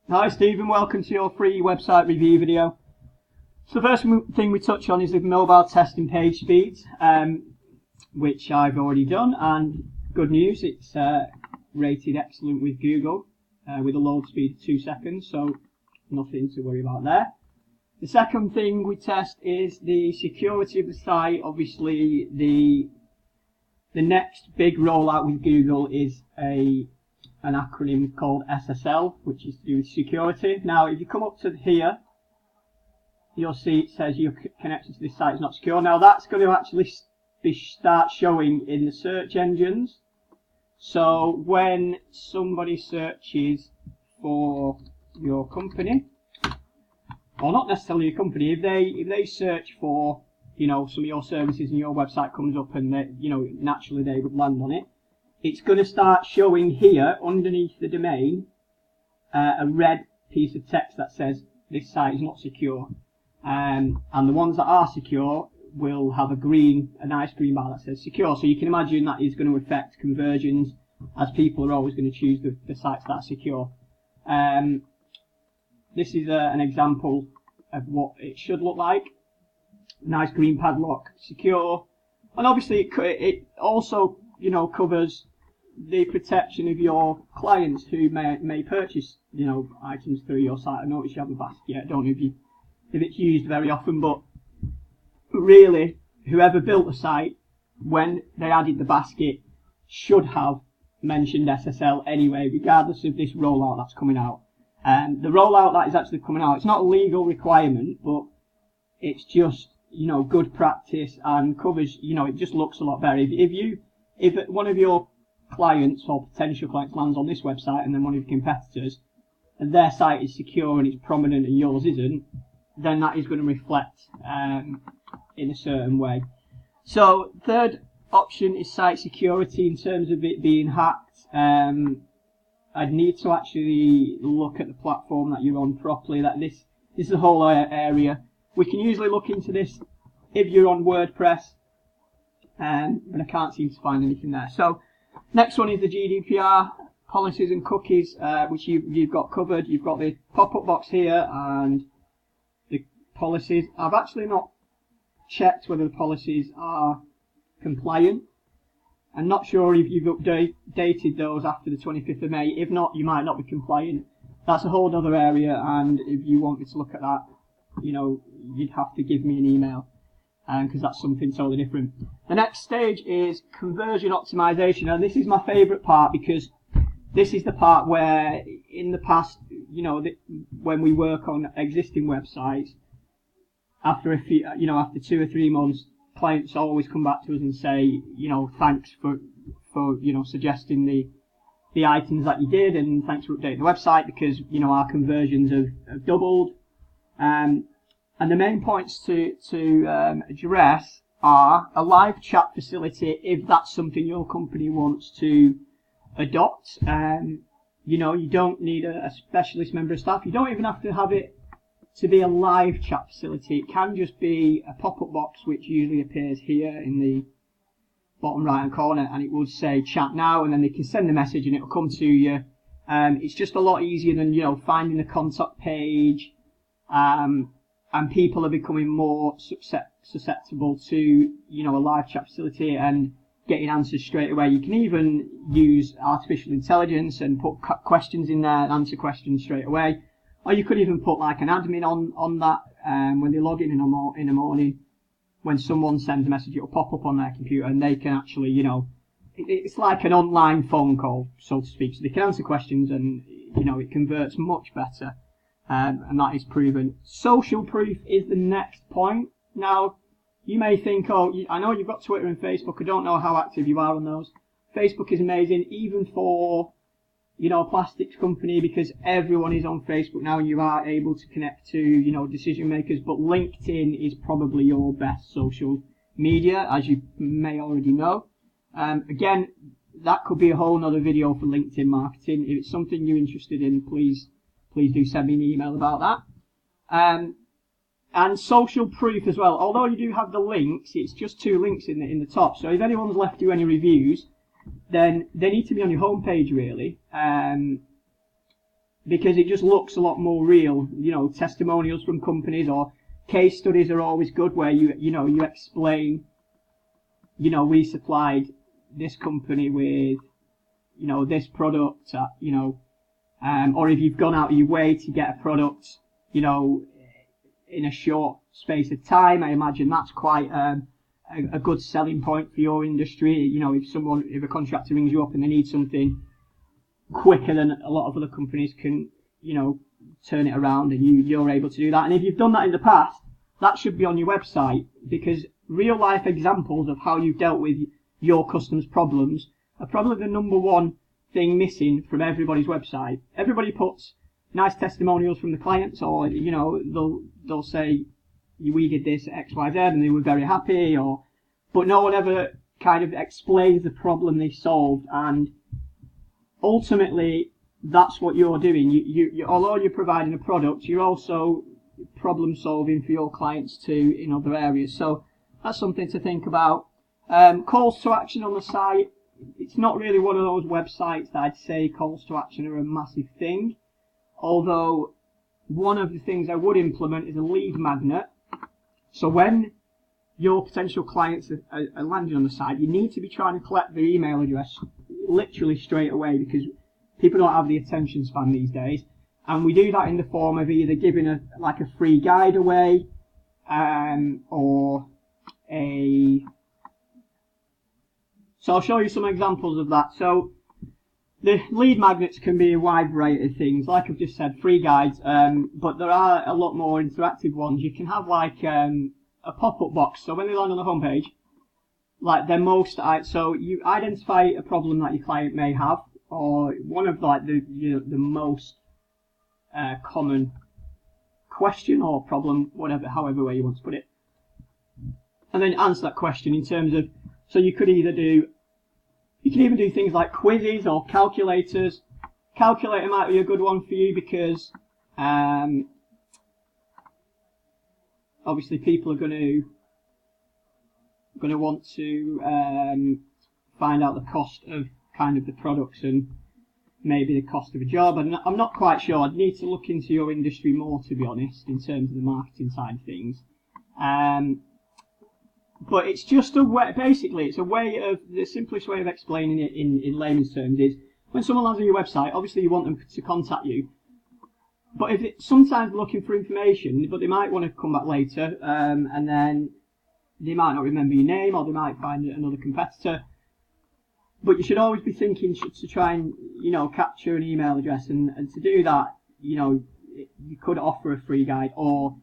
Hi Stephen, welcome to your free website review video. So the first thing we touch on is the mobile testing page speeds, which I've already done, and good news, it's rated excellent with Google with a load speed of 2 seconds, so nothing to worry about there. The second thing we test is the security of the site. Obviously the next big rollout with Google is an acronym called SSL, which is to do with security. Now if you come up to here, you'll see it says your connection to this site is not secure. Now that's going to actually start showing in the search engines. So when somebody searches for your company, or not necessarily your company, if they search for some of your services and your website comes up and naturally they would land on it, it's going to start showing here underneath the domain a red piece of text that says this site is not secure, and the ones that are secure will have a nice green bar that says secure. So you can imagine that is going to affect conversions, as people are always going to choose the sites that are secure. This is an example of what it should look like. Nice green padlock, secure, and obviously it also covers the protection of your clients who may purchase items through your site. I notice you have a basket. I don't know if it's used very often, but really whoever built the site when they added the basket should have mentioned SSL anyway, regardless of this rollout that's coming out. The rollout that is actually coming out, it's not a legal requirement, but it's just good practice and covers, it just looks a lot better. If one of your clients or potential clients lands on this website and then one of your competitors, and their site is secure and it's prominent and yours isn't, then that is going to reflect in a certain way. So third option is site security. In terms of it being hacked, I'd need to actually look at the platform that you're on properly. This is a whole area. We can usually look into this if you're on WordPress, but I can't seem to find anything there. So next one is the GDPR policies and cookies, which you've got covered. You've got the pop-up box here and the policies. I've actually not checked whether the policies are compliant. I'm not sure if you've updated those after the 25th of May. If not, you might not be compliant. That's a whole other area, and if you want me to look at that, you'd have to give me an email, because that's something totally different. The next stage is conversion optimization, and this is my favourite part, because this is the part where in the past, when we work on existing websites, after after 2 or 3 months, clients always come back to us and say, thanks for suggesting the items that you did, and thanks for updating the website, because our conversions have doubled. And the main points to address are a live chat facility if that's something your company wants to adopt. You don't need a specialist member of staff. You don't even have to have it to be a live chat facility. It can just be a pop-up box, which usually appears here in the bottom right hand corner, and it will say chat now, and then they can send a message and it will come to you. It's just a lot easier than finding a contact page, and people are becoming more susceptible to a live chat facility and getting answers straight away. You can even use artificial intelligence and put questions in there and answer questions straight away. Or you could even put like an admin on that, when they log in the morning, when someone sends a message, it'll pop up on their computer and they can actually, it's like an online phone call, so to speak. So they can answer questions and, it converts much better, and that is proven. Social proof is the next point. Now, you may think, I know you've got Twitter and Facebook, I don't know how active you are on those. Facebook is amazing, even for a plastics company, because everyone is on Facebook now and you are able to connect to, decision makers. But LinkedIn is probably your best social media, as you may already know. Again, that could be a whole nother video for LinkedIn marketing. If it's something you're interested in, please do send me an email about that. And social proof as well. Although you do have the links, it's just 2 links in the top. So if anyone's left you any reviews, then they need to be on your homepage really. because it just looks a lot more real. You know, testimonials from companies or case studies are always good, where you explain, we supplied this company with, this product, or if you've gone out of your way to get a product, in a short space of time, I imagine that's quite a good selling point for your industry. If a contractor rings you up and they need something quicker than a lot of other companies can, turn it around, and you're able to do that. And if you've done that in the past, that should be on your website, because real life examples of how you've dealt with your customers' problems are probably the number one thing missing from everybody's website. Everybody puts nice testimonials from the clients, or they'll say, we did this at XYZ and they were very happy, but no one ever kind of explains the problem they solved. And ultimately, that's what you're doing. You although you're providing a product, you're also problem solving for your clients too in other areas. So that's something to think about. Calls to action on the site. It's not really one of those websites that I'd say calls to action are a massive thing. Although one of the things I would implement is a lead magnet. So when your potential clients are landing on the site, you need to be trying to collect their email address literally straight away, because people don't have the attention span these days. And we do that in the form of either giving a free guide away, or so I'll show you some examples of that. So the lead magnets can be a wide variety of things, like I've just said, free guides, but there are a lot more interactive ones. You can have a pop-up box. So when they land on the homepage, so you identify a problem that your client may have, or one of the most common question or problem, however way you want to put it, and then answer that question in terms of, so you can even do things like quizzes or calculators. Calculator might be a good one for you, because obviously people are going to want to find out the cost of kind of the products and maybe the cost of a job. And I'm not quite sure. I'd need to look into your industry more, to be honest, in terms of the marketing side of things. But it's just a way, basically, it's a way of, the simplest way of explaining it in layman's terms is, when someone lands on your website, obviously you want them to contact you. But if it's sometimes looking for information, but they might want to come back later, and then they might not remember your name, or they might find another competitor. But you should always be thinking to try and, capture an email address, and to do that, you could offer a free guide, or,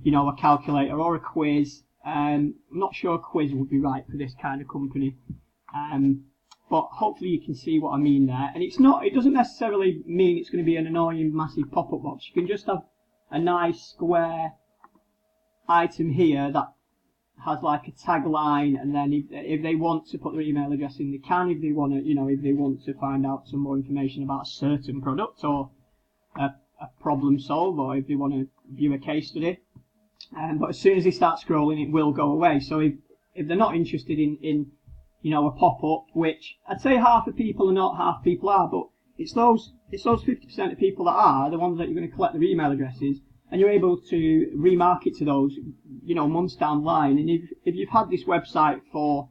a calculator, or a quiz. I'm not sure a quiz would be right for this kind of company. But hopefully you can see what I mean there. And it doesn't necessarily mean it's going to be an annoying massive pop-up box. You can just have a nice square item here that has like a tagline, and then if they want to put their email address in, they can. If they want to find out some more information about a certain product, or a problem solve, or if they want to view a case study. But as soon as they start scrolling, it will go away. So if they're not interested in a pop-up, which I'd say half the people are not, half people are, but it's those 50% of people that are the ones that you're going to collect their email addresses, and you're able to remarket to those, months down the line. And if you've had this website for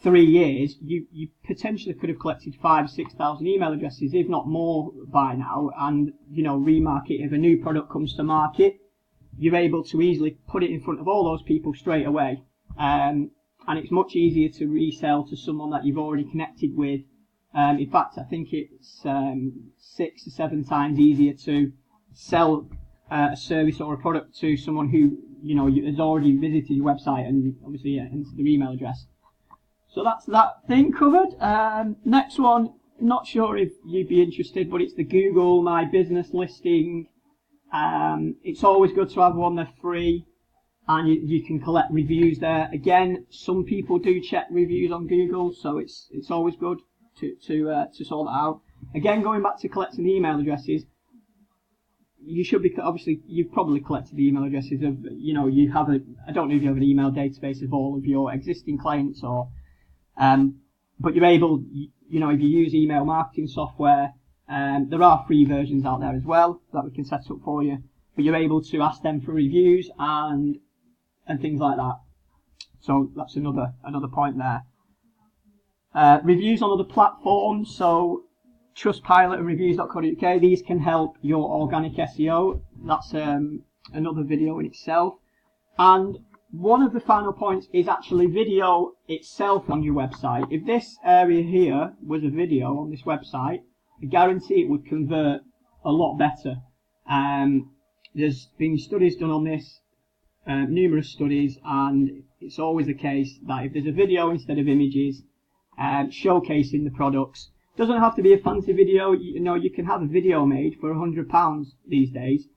3 years, you potentially could have collected 5,000 or 6,000 email addresses, if not more by now, and remarket. If a new product comes to market, you're able to easily put it in front of all those people straight away. And it's much easier to resell to someone that you've already connected with. In fact, I think it's 6 or 7 times easier to sell a service or a product to someone who has already visited your website and obviously entered their email address. So that's that thing covered. Next one, not sure if you'd be interested, but it's the Google My Business listing. It's always good to have one. They're free, and you can collect reviews there. Again, some people do check reviews on Google, so it's always good to sort that out. Again, going back to collecting the email addresses, you should be, obviously you've probably collected the email addresses of, you have I don't know if you have an email database of all of your existing clients, or but you're able, if you use email marketing software, There are free versions out there as well that we can set up for you, but you're able to ask them for reviews and things like that. So that's another point there. Reviews on other platforms, so Trustpilot and reviews.co.uk, these can help your organic SEO. That's another video in itself. And one of the final points is actually video itself on your website. If this area here was a video on this website, I guarantee it would convert a lot better. There's been studies done on this, numerous studies, and it's always the case that if there's a video instead of images, showcasing the products, doesn't have to be a fancy video. You can have a video made for £100 these days.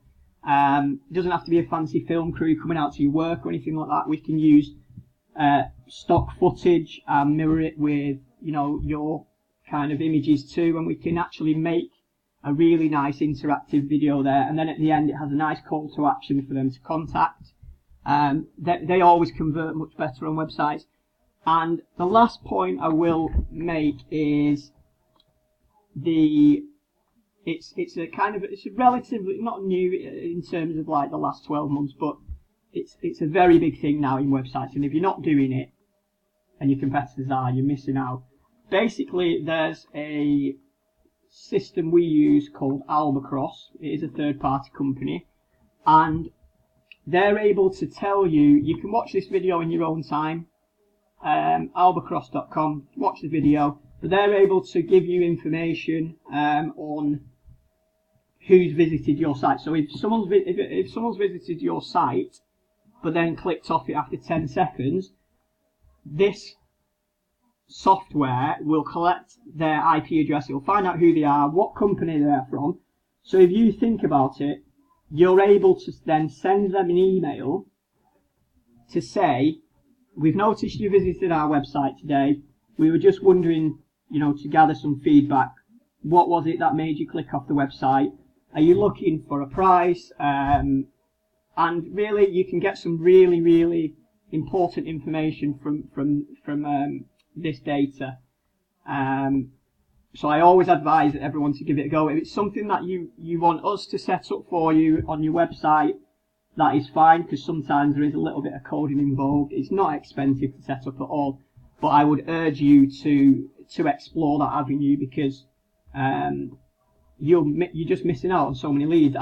It doesn't have to be a fancy film crew coming out to your work or anything like that. We can use stock footage and mirror it with your kind of images too, and we can actually make a really nice interactive video there. And then at the end, it has a nice call to action for them to contact. They always convert much better on websites. And the last point I will make is it's a relatively not new in terms of like the last 12 months, but it's a very big thing now in websites. And if you're not doing it, and your competitors are, you're missing out. Basically, there's a system we use called Albatross. It is a third-party company, and they're able to tell you can watch this video in your own time. Albatross.com, watch the video, but they're able to give you information on who's visited your site. So if someone's visited your site but then clicked off it after 10 seconds, this software will collect their IP address. It will find out who they are, what company they're from. So if you think about it, you're able to then send them an email to say, we've noticed you visited our website today. We were just wondering, to gather some feedback. What was it that made you click off the website? Are you looking for a price? And really, you can get some really, really important information from this data. So I always advise everyone to give it a go. If it's something that you want us to set up for you on your website, that is fine, because sometimes there is a little bit of coding involved. It's not expensive to set up at all, but I would urge you to explore that avenue, because you're just missing out on so many leads.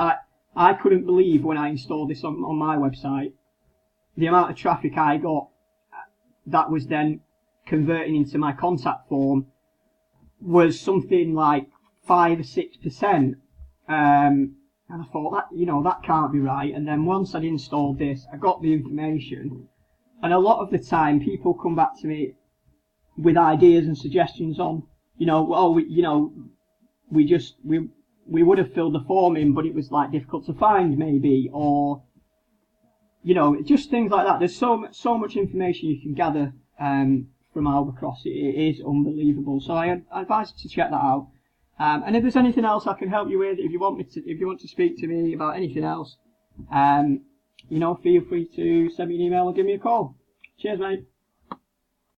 I couldn't believe when I installed this on my website, the amount of traffic I got that was then converting into my contact form was something like 5 or 6%. And I thought that can't be right. And then once I'd installed this, I got the information, and a lot of the time people come back to me with ideas and suggestions on, we would have filled the form in, but it was like difficult to find maybe, or just things like that. There's so much information you can gather from Albatross. It is unbelievable. So I advise you to check that out. And if there's anything else I can help you with, if you want to speak to me about anything else, feel free to send me an email or give me a call. Cheers, mate.